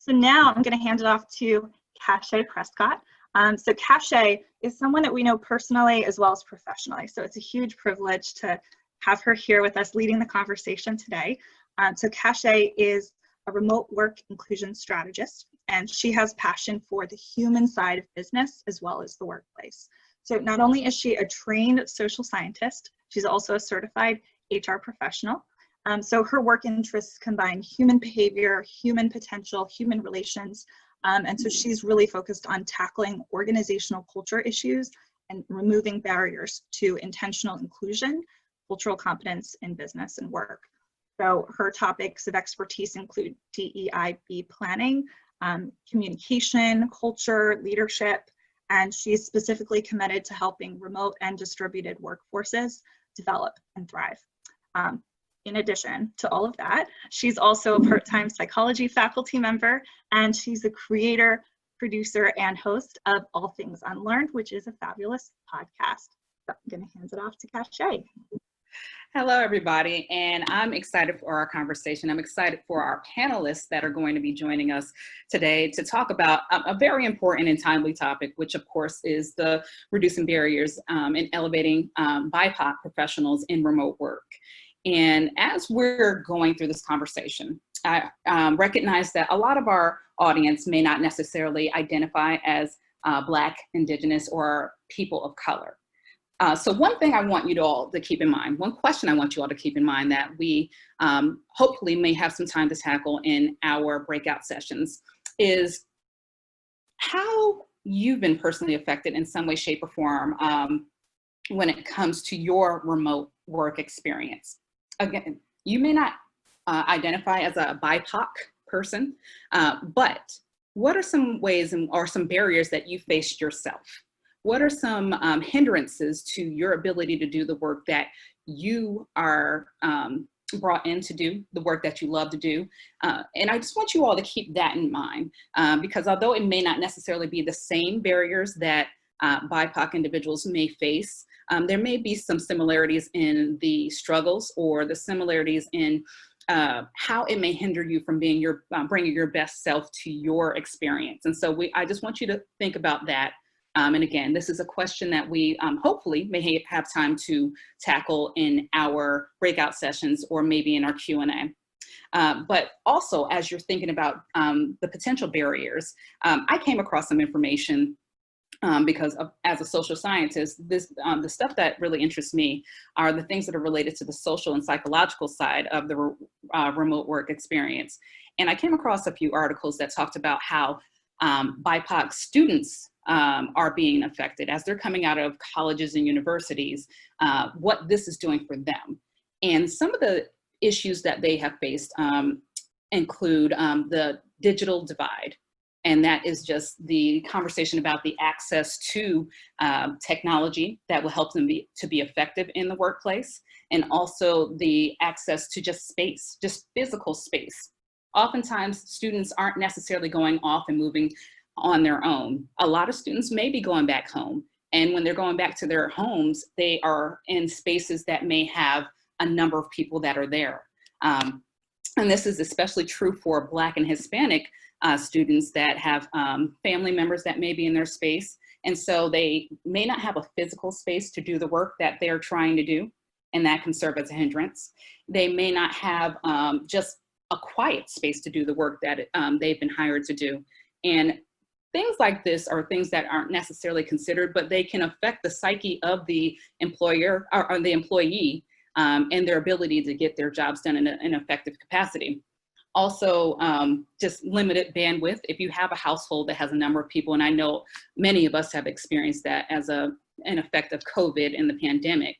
So now I'm going to hand it off to Cachet Prescott. So Cachet is someone that we know personally as well as professionally. So it's a huge privilege to have her here with us leading the conversation today. So Cachet is a remote work inclusion strategist, and she has passion for the human side of business as well as the workplace. So not only is she a trained social scientist, she's also a certified HR professional. So her work interests combine human behavior, human potential, human relations, and so she's really focused on tackling organizational culture issues and removing barriers to intentional inclusion, cultural competence in business and work. So her topics of expertise include DEIB planning, communication, culture, leadership, and she's specifically committed to helping remote and distributed workforces develop and thrive. In addition to all of that, she's also a part-time psychology faculty member, and she's the creator, producer, and host of All Things Unlearned, which is a fabulous podcast. So I'm going to hand it off to Cachet. Hello, everybody, and I'm excited for our conversation. I'm excited for our panelists that are going to be joining us today to talk about a very important and timely topic, which of course is the reducing barriers and elevating BIPOC professionals in remote work. And as we're going through this conversation, I recognize that a lot of our audience may not necessarily identify as Black, Indigenous, or people of color. So one thing I want you all to keep in mind, one question I want you all to keep in mind that we hopefully may have some time to tackle in our breakout sessions is how you've been personally affected in some way, shape, or form when it comes to your remote work experience. Again, you may not identify as a BIPOC person, but what are some ways or some barriers that you faced yourself? What are some hindrances to your ability to do the work that you are brought in to do, the work that you love to do? And I just want you all to keep that in mind, because although it may not necessarily be the same barriers that BIPOC individuals may face, there may be some similarities in the struggles or the similarities in how it may hinder you from being bringing your best self to your experience. And so I just want you to think about that. And again, this is a question that we hopefully may have time to tackle in our breakout sessions or maybe in our Q&A. But also, as you're thinking about the potential barriers, I came across some information because as a social scientist, the stuff that really interests me are the things that are related to the social and psychological side of the remote work experience. And I came across a few articles that talked about how BIPOC students are being affected as they're coming out of colleges and universities, what this is doing for them. And some of the issues that they have faced include the digital divide. And that is just the conversation about the access to technology that will help them to be effective in the workplace, and also the access to just space, just physical space. Oftentimes, students aren't necessarily going off and moving on their own. A lot of students may be going back home, and when they're going back to their homes, they are in spaces that may have a number of people that are there. And this is especially true for Black and Hispanic students that have family members that may be in their space. And so they may not have a physical space to do the work that they're trying to do, and that can serve as a hindrance. They may not have just a quiet space to do the work that they've been hired to do. And things like this are things that aren't necessarily considered, but they can affect the psyche of the employer or the employee and their ability to get their jobs done in an effective capacity. Also, just limited bandwidth. If you have a household that has a number of people, and I know many of us have experienced that as an effect of COVID and the pandemic,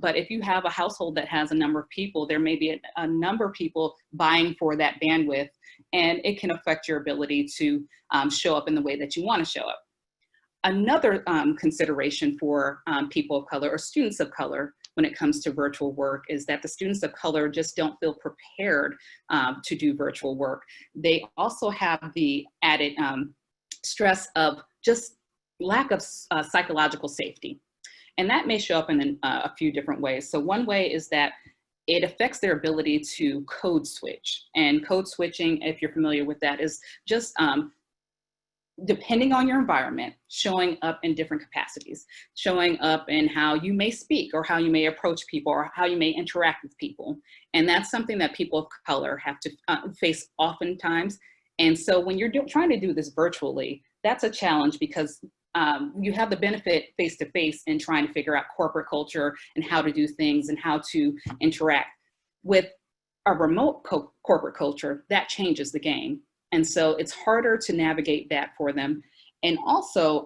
but if you have a household that has a number of people, there may be a number of people vying for that bandwidth, and it can affect your ability to show up in the way that you want to show up. Another consideration for people of color or students of color when it comes to virtual work is that the students of color just don't feel prepared to do virtual work. They also have the added stress of just lack of psychological safety. And that may show up in a few different ways. So one way is that it affects their ability to code switch. And code switching, if you're familiar with that, is just depending on your environment, showing up in different capacities, showing up in how you may speak or how you may approach people or how you may interact with people. And that's something that people of color have to face oftentimes. And so when you're trying to do this virtually, that's a challenge because you have the benefit face-to-face in trying to figure out corporate culture and how to do things and how to interact. With a remote corporate culture, that changes the game. And so it's harder to navigate that for them. And also,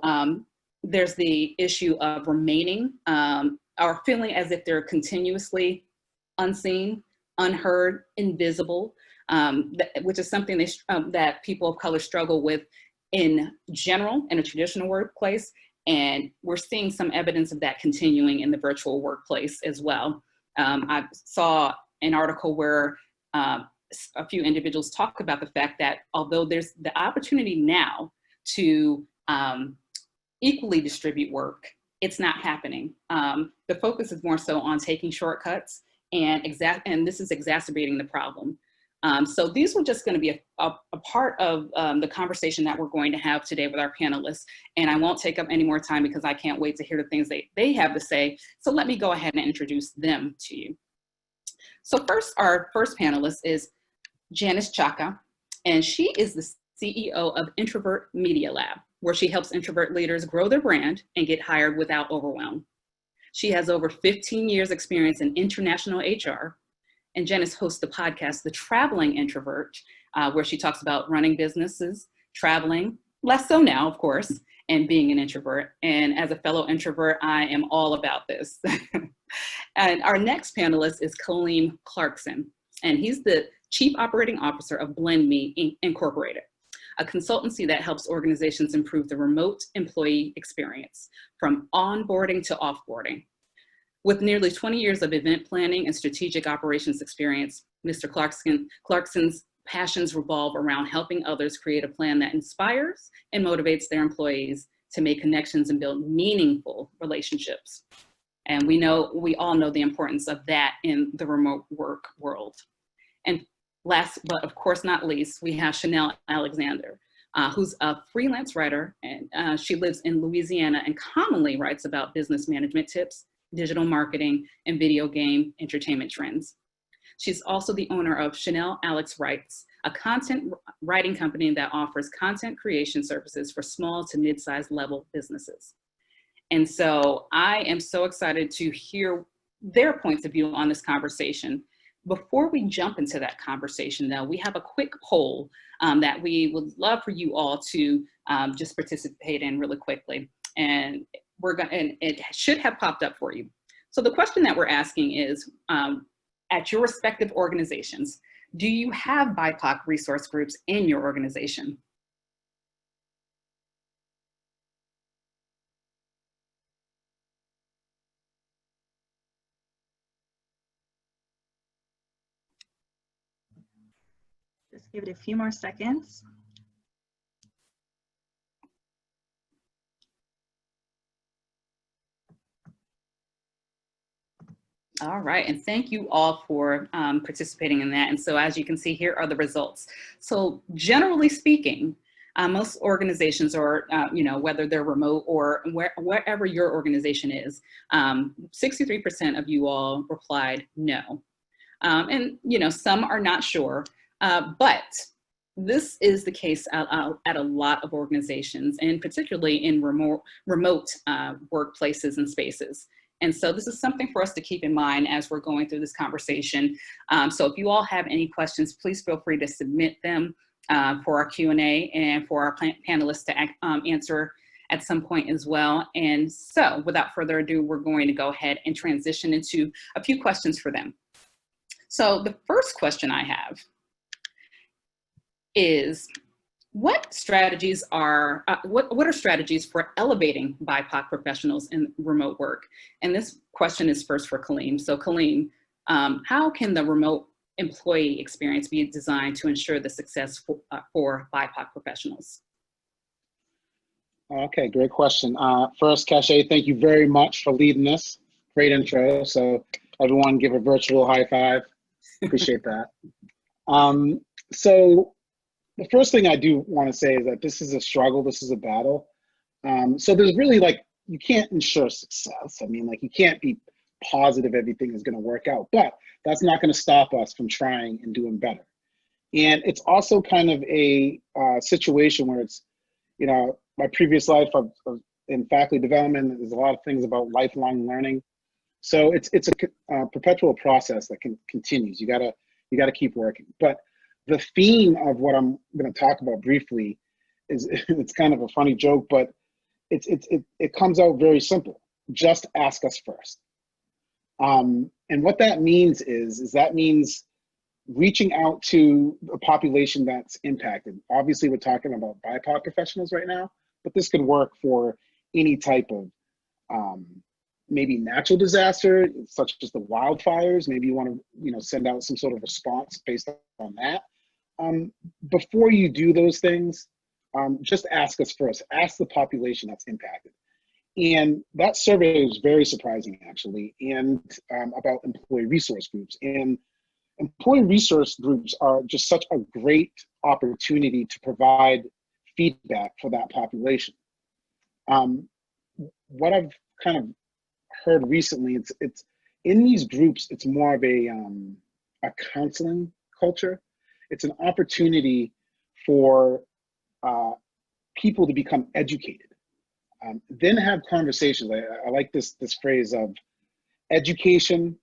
there's the issue of remaining or feeling as if they're continuously unseen, unheard, invisible, which is something that people of color struggle with in general in a traditional workplace. And we're seeing some evidence of that continuing in the virtual workplace as well. I saw an article where a few individuals talk about the fact that although there's the opportunity now to equally distribute work, it's not happening. The focus is more so on taking shortcuts, and this is exacerbating the problem. So these were just going to be a part of the conversation that we're going to have today with our panelists. And I won't take up any more time because I can't wait to hear the things they have to say. So let me go ahead and introduce them to you. So first, our first panelist is Janice Chaka, and she is the CEO of Introvert Media Lab, where she helps introvert leaders grow their brand and get hired without overwhelm. She has over 15 years experience in international HR, and Janice hosts the podcast, The Traveling Introvert, where she talks about running businesses, traveling, less so now, of course, and being an introvert. And as a fellow introvert, I am all about this. And our next panelist is Kaleem Clarkson, and he's the Chief Operating Officer of Blend Me Incorporated, a consultancy that helps organizations improve the remote employee experience from onboarding to offboarding. With nearly 20 years of event planning and strategic operations experience, Mr. Clarkson's passions revolve around helping others create a plan that inspires and motivates their employees to make connections and build meaningful relationships. And we all know the importance of that in the remote work world. And last, but of course not least, we have Chanell Alexander, who's a freelance writer, and she lives in Louisiana and commonly writes about business management tips, digital marketing, and video game entertainment trends. She's also the owner of Chanell Alex Writes, a content writing company that offers content creation services for small to mid-sized level businesses. And so I am so excited to hear their points of view on this conversation. Before we jump into that conversation, though, we have a quick poll that we would love for you all to just participate in really quickly. And it should have popped up for you. So the question that we're asking is, at your respective organizations, do you have BIPOC resource groups in your organization? Just give it a few more seconds. All right, and thank you all for participating in that. And so as you can see, here are the results. So generally speaking, most organizations are, whether they're remote or wherever your organization is, 63% of you all replied no. And, some are not sure, but this is the case at a lot of organizations, and particularly in remote workplaces and spaces. And so this is something for us to keep in mind as we're going through this conversation. So if you all have any questions, please feel free to submit them for our Q&A and for our panelists to answer at some point as well. And so without further ado, we're going to go ahead and transition into a few questions for them. So the first question I have is, what strategies are, what are strategies for elevating BIPOC professionals in remote work? And this question is first for Kaleem. So Kaleem, how can the remote employee experience be designed to ensure the success for BIPOC professionals? Okay, great question. First, Cachet, thank you very much for leading us. Great intro. So Everyone give a virtual high five. Appreciate that. So the first thing I do want to say is that this is a struggle. This is a battle. So there's really like, you can't ensure success. I mean, like you can't be positive everything is going to work out, but that's not going to stop us from trying and doing better. And it's also kind of a situation where it's, you know, my previous life in faculty development, there's a lot of things about lifelong learning. So it's a perpetual process that continues. You gotta keep working. But the theme of what I'm going to talk about briefly is, it's kind of a funny joke, but it comes out very simple. Just ask us first. And what that means is that means reaching out to a population that's impacted. Obviously, we're talking about BIPOC professionals right now, but this could work for any type of maybe natural disaster, such as the wildfires. Maybe you want to, you know, send out some sort of response based on that. Before you do those things, just ask us first. Ask the population that's impacted. And that survey was very surprising, actually, and about employee resource groups. And employee resource groups are just such a great opportunity to provide feedback for that population. What I've kind of heard recently, it's in these groups, it's more of a counseling culture. It's an opportunity for people to become educated, then have conversations. I like this phrase of education,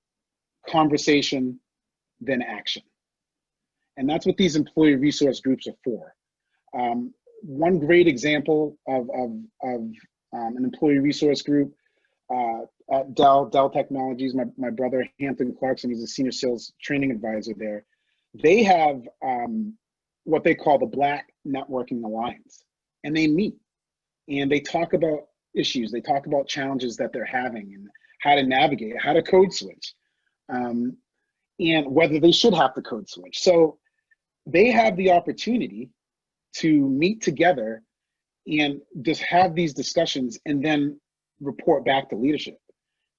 conversation, then action. And that's what these employee resource groups are for. One great example of an employee resource group at Dell Technologies, my brother Hampton Clarkson, he's a senior sales training advisor there. They have what they call the Black Networking Alliance, and they meet and they talk about issues. They talk about challenges that they're having and how to navigate, how to code switch, and whether they should have to code switch. So they have the opportunity to meet together and just have these discussions and then report back to leadership.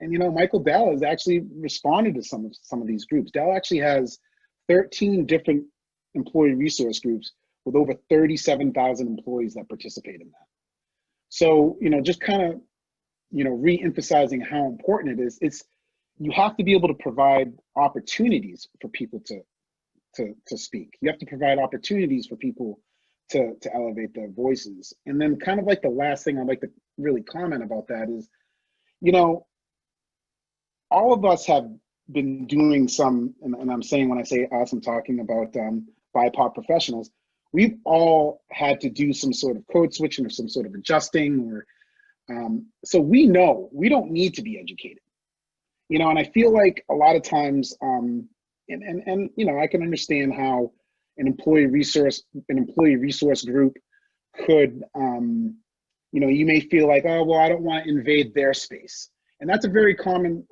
And you know, Michael Dell has actually responded to some of these groups. Dell actually has 13 different employee resource groups with over 37,000 employees that participate in that. So, you know, just kind of, you know, re-emphasizing how important it is, you have to be able to provide opportunities for people to speak. You have to provide opportunities for people to elevate their voices. And then kind of like the last thing I'd like to really comment about that is, you know, all of us have been doing some, and I'm saying when I say us, I'm talking about BIPOC professionals, we've all had to do some sort of code switching or some sort of adjusting, or so we know we don't need to be educated, you know. And I feel like a lot of times, and you know, I can understand how an employee resource group could, you know, you may feel like, oh, well, I don't want to invade their space. And that's a very common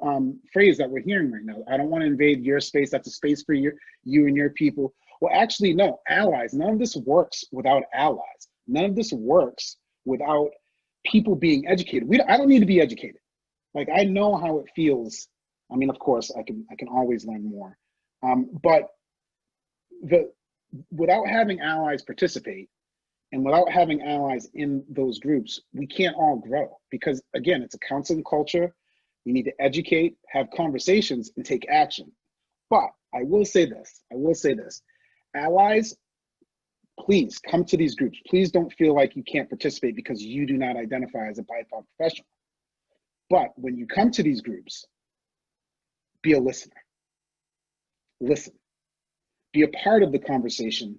phrase that we're hearing right now. I don't want to invade your space. That's a space for you and your people. Well, actually, no, allies. None of this works without allies. None of this works without people being educated. I don't need to be educated. Like, I know how it feels. I mean, of course, I can always learn more. But without having allies participate and without having allies in those groups, we can't all grow, because again, it's a counseling culture. You need to educate, have conversations, and take action. But I will say this, allies, please come to these groups. Please don't feel like you can't participate because you do not identify as a BIPOC professional. But when you come to these groups, be a listener. Listen. Be a part of the conversation.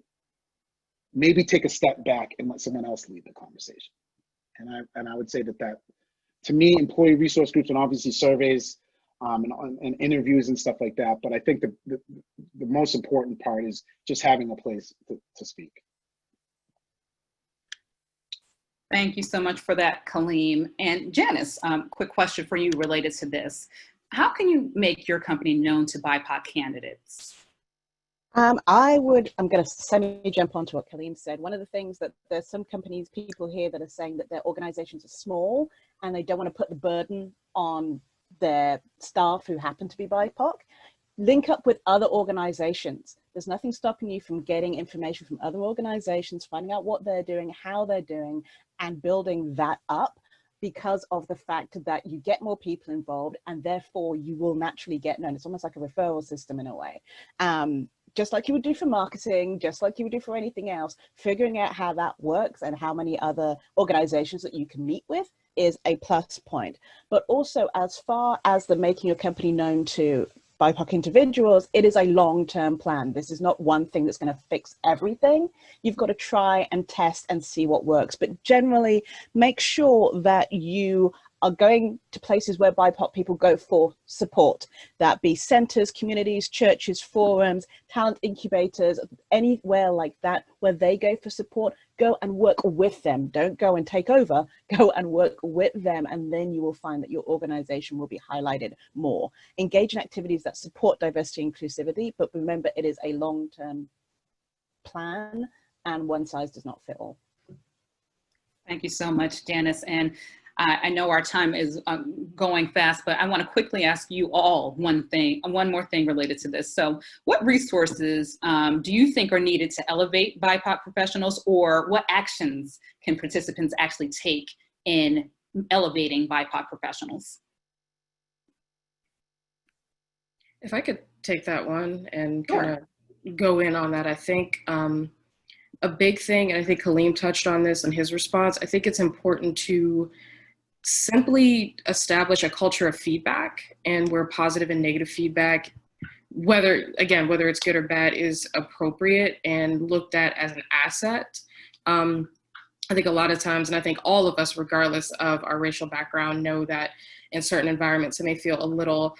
Maybe take a step back and let someone else lead the conversation. And I would say that to me, employee resource groups, and obviously surveys and interviews and stuff like that. But I think the most important part is just having a place to speak. Thank you so much for that, Kaleem. And Janice, quick question for you related to this. How can you make your company known to BIPOC candidates? I'm going to semi-jump onto what Kaleem said. One of the things that there's some companies, people here that are saying that their organizations are small and they don't want to put the burden on their staff who happen to be BIPOC. Link up with other organizations. There's nothing stopping you from getting information from other organizations, finding out what they're doing, how they're doing, and building that up, because of the fact that you get more people involved and therefore you will naturally get known. It's almost like a referral system in a way. Just like you would do for marketing, just like you would do for anything else, figuring out how that works and how many other organizations that you can meet with is a plus point. But also, as far as the making your company known to BIPOC individuals, it is a long-term plan. This is not one thing that's going to fix everything. You've got to try and test and see what works. But generally, make sure that you are going to places where BIPOC people go for support. That be centers, communities, churches, forums, talent incubators, anywhere like that where they go for support. Go and work with them. Don't go and take over. Go and work with them, and then you will find that your organization will be highlighted more. Engage in activities that support diversity and inclusivity, but remember, it is a long-term plan and one size does not fit all. Thank you so much, Janice. And I know our time is going fast, but I want to quickly ask you all one more thing related to this. So what resources do you think are needed to elevate BIPOC professionals, or what actions can participants actually take in elevating BIPOC professionals? If I could take that one and kind of go in on that, I think a big thing, and I think Kaleem touched on this in his response, I think it's important to simply establish a culture of feedback, and where positive and negative feedback, whether it's good or bad, is appropriate and looked at as an asset. I think a lot of times, and I think all of us, regardless of our racial background, know that in certain environments it may feel a little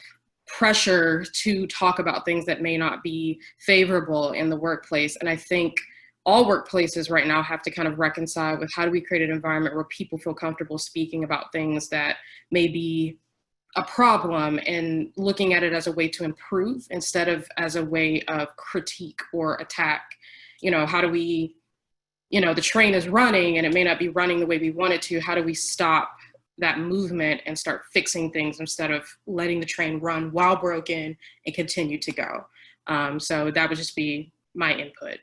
pressure to talk about things that may not be favorable in the workplace. And I think all workplaces right now have to kind of reconcile with how do we create an environment where people feel comfortable speaking about things that may be a problem, and looking at it as a way to improve instead of as a way of critique or attack. How do we, the train is running and it may not be running the way we want it to. How do we stop that movement and start fixing things instead of letting the train run while broken and continue to go? So that would just be my input.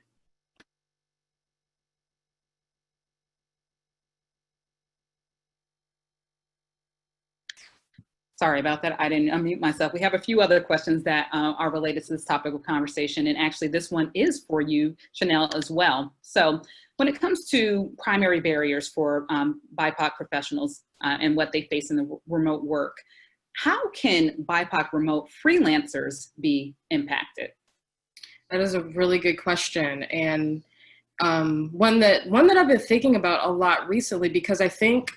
Sorry about that. I didn't unmute myself. We have a few other questions that are related to this topic of conversation. And actually, this one is for you, Chanell, as well. So when it comes to primary barriers for BIPOC professionals and what they face in the remote work, how can BIPOC remote freelancers be impacted? That is a really good question. And one that I've been thinking about a lot recently, because I think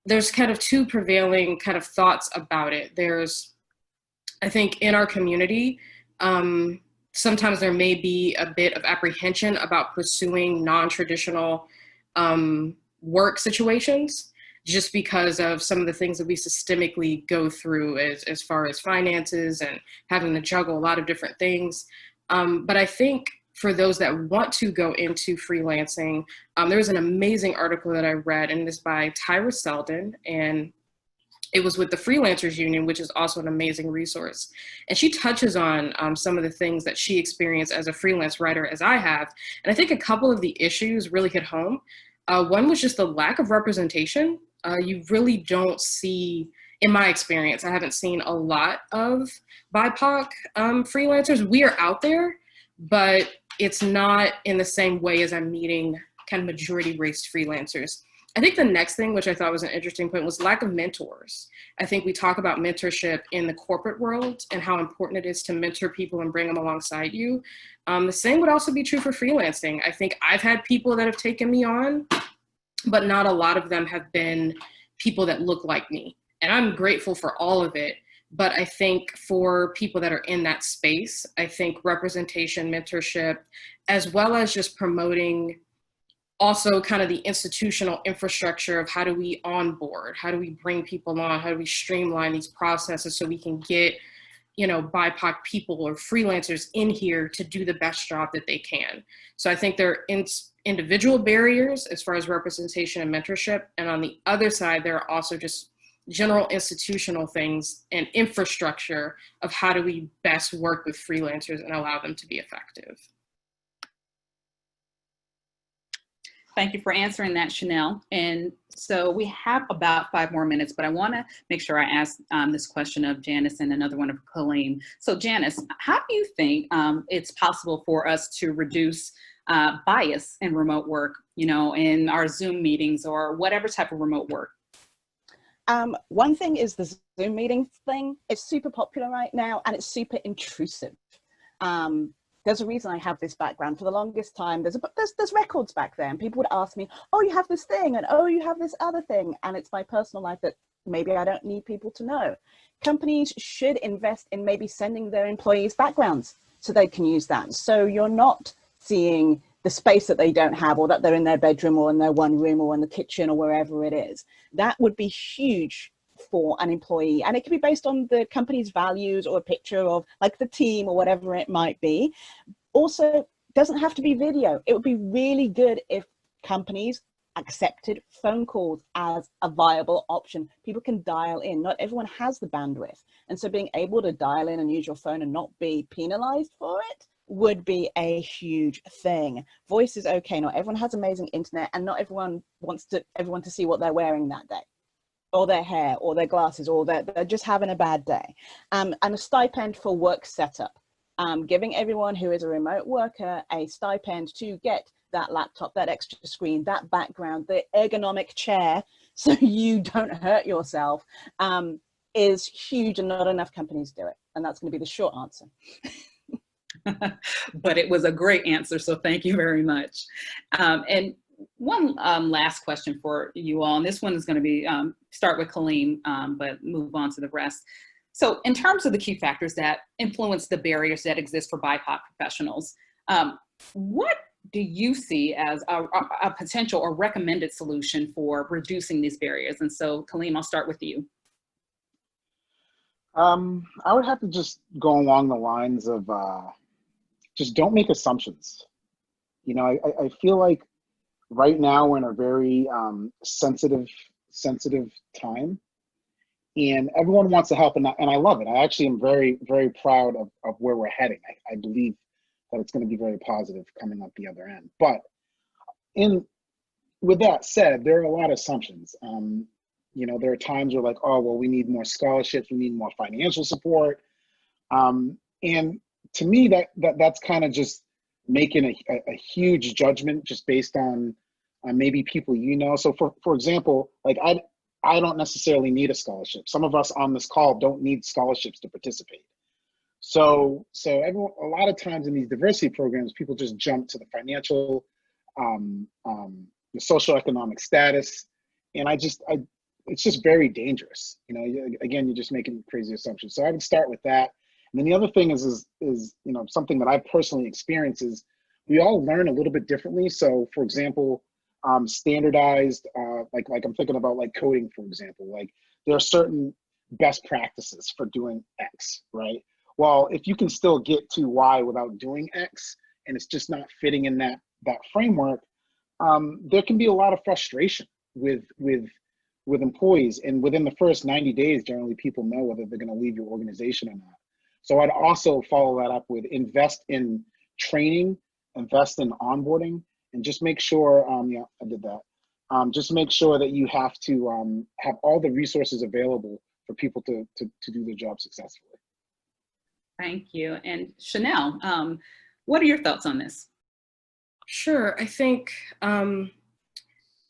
there's kind of two prevailing kind of thoughts about it. I think in our community, sometimes there may be a bit of apprehension about pursuing non-traditional work situations, just because of some of the things that we systemically go through as far as finances and having to juggle a lot of different things. But I think for those that want to go into freelancing, there was an amazing article that I read, and it's by Tyra Selden, and it was with the Freelancers Union, which is also an amazing resource. And she touches on some of the things that she experienced as a freelance writer, as I have. And I think a couple of the issues really hit home. One was just the lack of representation. You really don't see, in my experience, I haven't seen a lot of BIPOC freelancers. We are out there, but it's not in the same way as I'm meeting kind of majority race freelancers. I think the next thing, which I thought was an interesting point, was lack of mentors. I think we talk about mentorship in the corporate world and how important it is to mentor people and bring them alongside you. The same would also be true for freelancing. I think I've had people that have taken me on, but not a lot of them have been people that look like me. And I'm grateful for all of it. But I think for people that are in that space, I think representation, mentorship, as well as just promoting also kind of the institutional infrastructure of how do we onboard, how do we bring people on, how do we streamline these processes so we can get, BIPOC people or freelancers in here to do the best job that they can. So I think there are individual barriers as far as representation and mentorship. And on the other side, there are also just general institutional things and infrastructure of how do we best work with freelancers and allow them to be effective. Thank you for answering that, Chanell. And so we have about 5 more minutes, but I want to make sure I ask this question of Janice and another one of Kaleem. So Janice, how do you think it's possible for us to reduce bias in remote work, you know, in our Zoom meetings or whatever type of remote work? One thing is the Zoom meeting thing. It's super popular right now and it's super intrusive. There's a reason I have this background. For the longest time, there's records back there, and people would ask me, oh, you have this thing, and oh, you have this other thing. And it's my personal life that maybe I don't need people to know. Companies should invest in maybe sending their employees backgrounds so they can use that. So you're not seeing the space that they don't have, or that they're in their bedroom or in their one room or in the kitchen or wherever it is. That would be huge for an employee, and it could be based on the company's values or a picture of like the team or whatever it might be. Also, doesn't have to be video. It would be really good if companies accepted phone calls as a viable option. People can dial in. Not everyone has the bandwidth, and so being able to dial in and use your phone and not be penalized for it would be a huge thing. Voice is okay. Not everyone has amazing internet, and not everyone wants everyone to see what they're wearing that day, or their hair, or their glasses, or they're just having a bad day. And a stipend for work setup. Giving everyone who is a remote worker a stipend to get that laptop, that extra screen, that background, the ergonomic chair, so you don't hurt yourself, is huge, and not enough companies do it. And that's going to be the short answer. But it was a great answer, so thank you very much. And one last question for you all, and this one is going to be, start with Kaleem, but move on to the rest. So in terms of the key factors that influence the barriers that exist for BIPOC professionals, what do you see as a potential or recommended solution for reducing these barriers? And so Kaleem, I'll start with you. I would have to just go along the lines of just don't make assumptions. You know, I feel like right now we're in a very sensitive time, and everyone wants to help, and I love it. I actually am very, very proud of where we're heading. I believe that it's going to be very positive coming up the other end. But with that said, there are a lot of assumptions. You know, there are times where like, oh, well, we need more scholarships, we need more financial support. And to me, that's kind of just making a huge judgment just based on maybe people you know. So for example, like I don't necessarily need a scholarship. Some of us on this call don't need scholarships to participate. So everyone, a lot of times in these diversity programs, people just jump to the financial, the socioeconomic status, and it's just very dangerous. You know, again, you're just making crazy assumptions. So I would start with that. And then the other thing is you know, something that I personally experience is we all learn a little bit differently. So for example, standardized, like I'm thinking about like coding, for example, like there are certain best practices for doing X, right? Well, if you can still get to Y without doing X, and it's just not fitting in that framework, there can be a lot of frustration with employees. And within the first 90 days, generally people know whether they're going to leave your organization or not. So I'd also follow that up with invest in training, invest in onboarding, and just make sure, yeah, I did that. Just make sure that you have to have all the resources available for people to do their job successfully. Thank you. And Chanell, what are your thoughts on this? Sure. I think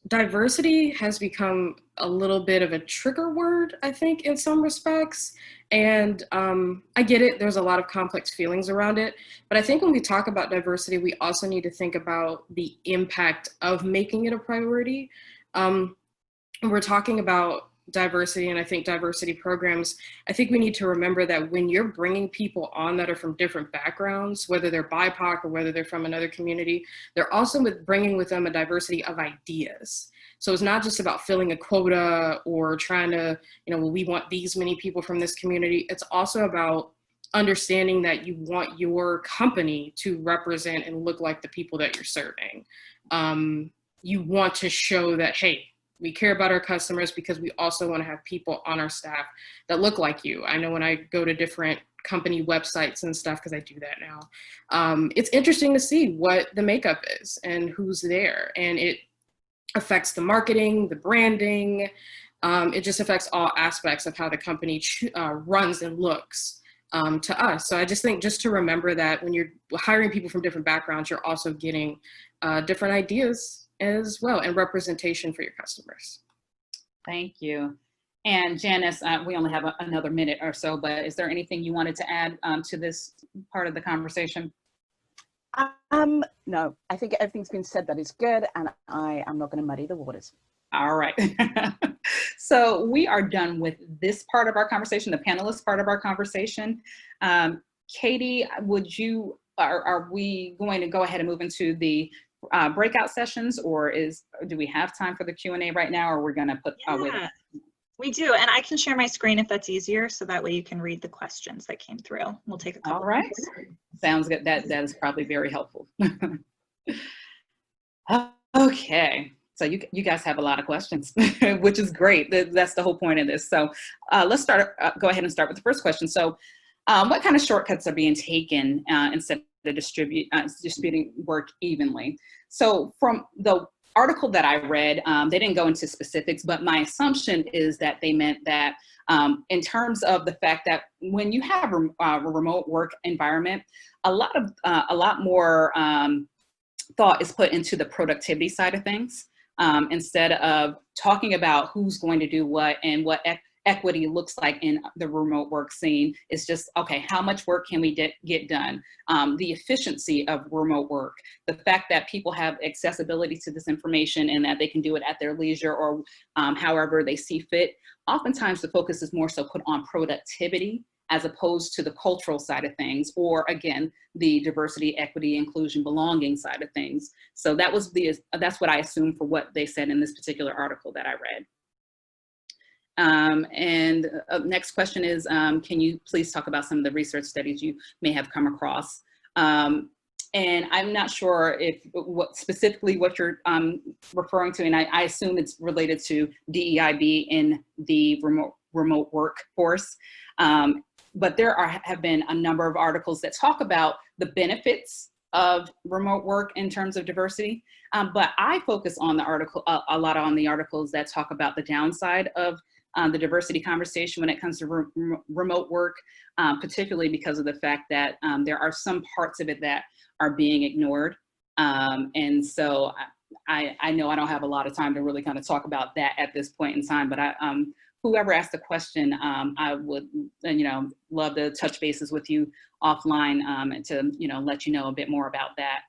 diversity has become a little bit of a trigger word, I think, in some respects. And I get it. There's a lot of complex feelings around it. But I think when we talk about diversity, we also need to think about the impact of making it a priority. We're talking about diversity, and I think diversity programs, I think we need to remember that when you're bringing people on that are from different backgrounds, whether they're BIPOC or whether they're from another community, they're also bringing with them a diversity of ideas. So it's not just about filling a quota or trying to, you know, well, we want these many people from this community. It's also about understanding that you want your company to represent and look like the people that you're serving. You want to show that, hey, We care about our customers because we also want to have people on our staff that look like you. I know when I go to different company websites and stuff, because I do that now, it's interesting to see what the makeup is and who's there. And it affects the marketing, the branding. It just affects all aspects of how the company runs and looks to us. So I just think just to remember that when you're hiring people from different backgrounds, you're also getting different ideas as well, and representation for your customers. Thank you. And Janice, we only have another minute or so, but is there anything you wanted to add to this part of the conversation? No, I think everything's been said that is good, and I am not going to muddy the waters. All right. So we are done with this part of our conversation, the panelist part of our conversation. Katie, are we going to go ahead and move into the breakout sessions, or do we have time for the Q&A right now, or we're going to put wait. We do, and I can share my screen if that's easier, so that way you can read the questions that came through. We'll take a couple. All right, sounds good. That is probably very helpful. Okay, so you guys have a lot of questions, which is great. That's the whole point of this. So let's go ahead and start with the first question. So what kind of shortcuts are being taken instead of distributing work evenly? So from the article that I read, they didn't go into specifics, but my assumption is that they meant that in terms of the fact that when you have a remote work environment, a lot more thought is put into the productivity side of things, instead of talking about who's going to do what and what equity looks like in the remote work scene. It's just, okay, how much work can we get done? The efficiency of remote work, the fact that people have accessibility to this information and that they can do it at their leisure or however they see fit. Oftentimes the focus is more so put on productivity as opposed to the cultural side of things, or again, the diversity, equity, inclusion, belonging side of things. So that's what I assume for what they said in this particular article that I read. Next question is, can you please talk about some of the research studies you may have come across? And I'm not sure what specifically what you're referring to, and I assume it's related to DEIB in the remote workforce. But there have been a number of articles that talk about the benefits of remote work in terms of diversity. But I focus on a lot on the articles that talk about the downside of the diversity conversation when it comes to remote work, particularly because of the fact that there are some parts of it that are being ignored. And so I know I don't have a lot of time to really kind of talk about that at this point in time, but whoever asked the question, I would, love to touch bases with you offline and to, let you know a bit more about that.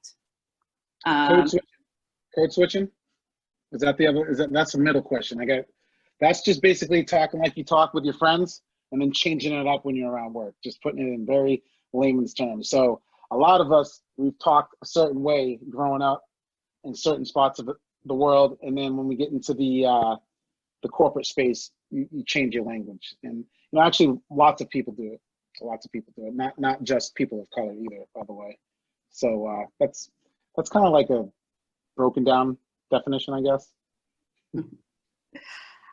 Code switching? Is that the other? That's the middle question? That's just basically talking like you talk with your friends and then changing it up when you're around work, just putting it in very layman's terms. So a lot of us, we've talked a certain way growing up in certain spots of the world, and then when we get into the corporate space, you change your language. And actually, lots of people do it. Lots of people do it. Not just people of color either, by the way. So that's kind of like a broken down definition, I guess.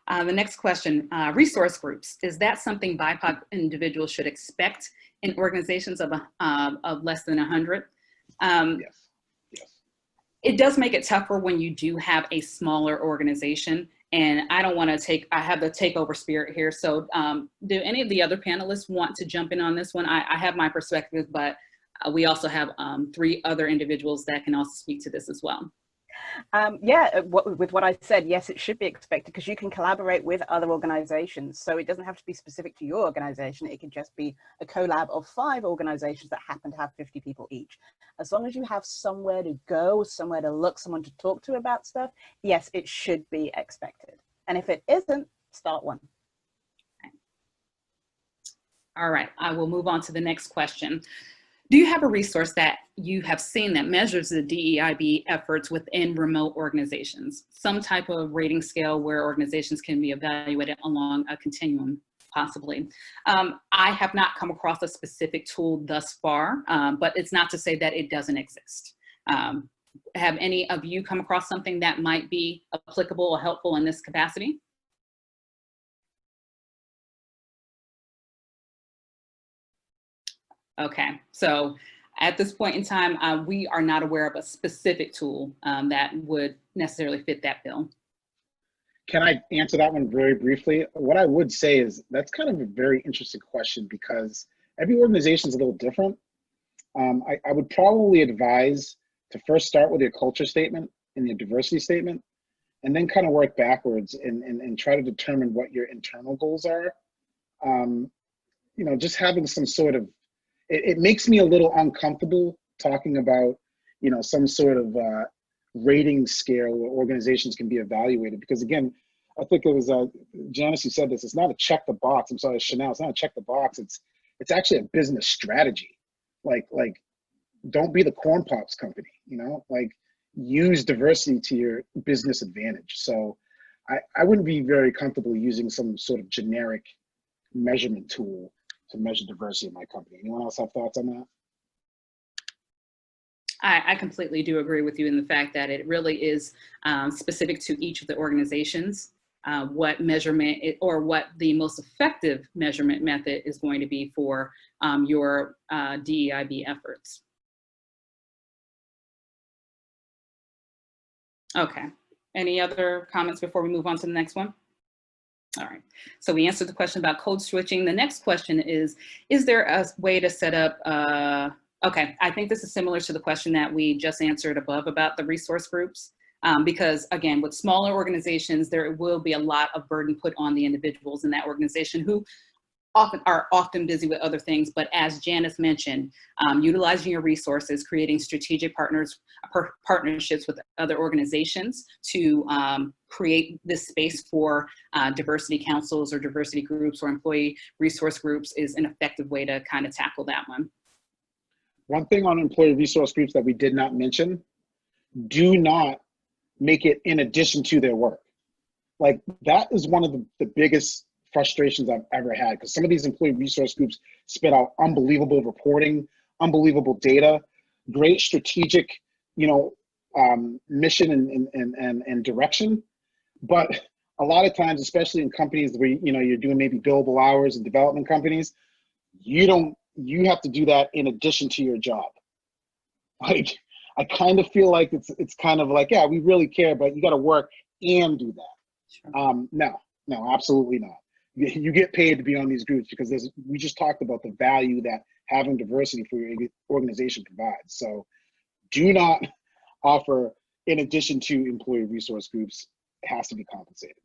The next question, resource groups. Is that something BIPOC individuals should expect in organizations of less than 100? Yes. It does make it tougher when you do have a smaller organization. And I don't want to I have the takeover spirit here. So do any of the other panelists want to jump in on this one? I have my perspective, but we also have 3 other individuals that can also speak to this as well. With what I said, yes, it should be expected because you can collaborate with other organizations. So it doesn't have to be specific to your organization. It could just be a collab of 5 organizations that happen to have 50 people each. As long as you have somewhere to go, somewhere to look, someone to talk to about stuff, yes, it should be expected. And if it isn't, start one. Okay. All right, I will move on to the next question. Do you have a resource that you have seen that measures the DEIB efforts within remote organizations? Some type of rating scale where organizations can be evaluated along a continuum, possibly. I have not come across a specific tool thus far, but it's not to say that it doesn't exist. Have any of you come across something that might be applicable or helpful in this capacity? Okay, so at this point in time, we are not aware of a specific tool that would necessarily fit that bill. Can I answer that one very briefly? What I would say is that's kind of a very interesting question because every organization is a little different. I would probably advise to first start with your culture statement and your diversity statement, and then kind of work backwards and try to determine what your internal goals are. You know, just having some sort of, it makes me a little uncomfortable talking about, you know, some sort of rating scale where organizations can be evaluated, because again, I think it was Janice who said this, it's not a check the box, I'm sorry, Chanell, it's not a check the box, it's actually a business strategy. Like don't be the corn pops company, you know, like use diversity to your business advantage. So I wouldn't be very comfortable using some sort of generic measurement tool to measure diversity in my company. Anyone else have thoughts on that? I completely do agree with you in the fact that it really is specific to each of the organizations, what measurement or what the most effective measurement method is going to be for your DEIB efforts. Okay, any other comments before we move on to the next one? All right, so we answered the question about code switching. The next question is there a way to set up, okay, I think this is similar to the question that we just answered above about the resource groups, because again, with smaller organizations, there will be a lot of burden put on the individuals in that organization who are often busy with other things. But as Janice mentioned, utilizing your resources, creating strategic partnerships with other organizations to create this space for diversity councils or diversity groups or employee resource groups is an effective way to kind of tackle that one. One thing on employee resource groups that we did not mention, do not make it in addition to their work. Like that is one of the biggest frustrations I've ever had, because some of these employee resource groups spit out unbelievable reporting, unbelievable data, great strategic, you know, mission and direction. But a lot of times, especially in companies where, you know, you're doing maybe billable hours and development companies, you have to do that in addition to your job. Like, I kind of feel like it's kind of like, yeah, we really care, but you got to work and do that. Sure. No, absolutely not. You get paid to be on these groups because we just talked about the value that having diversity for your organization provides. So do not offer in addition to employee resource groups. It has to be compensated.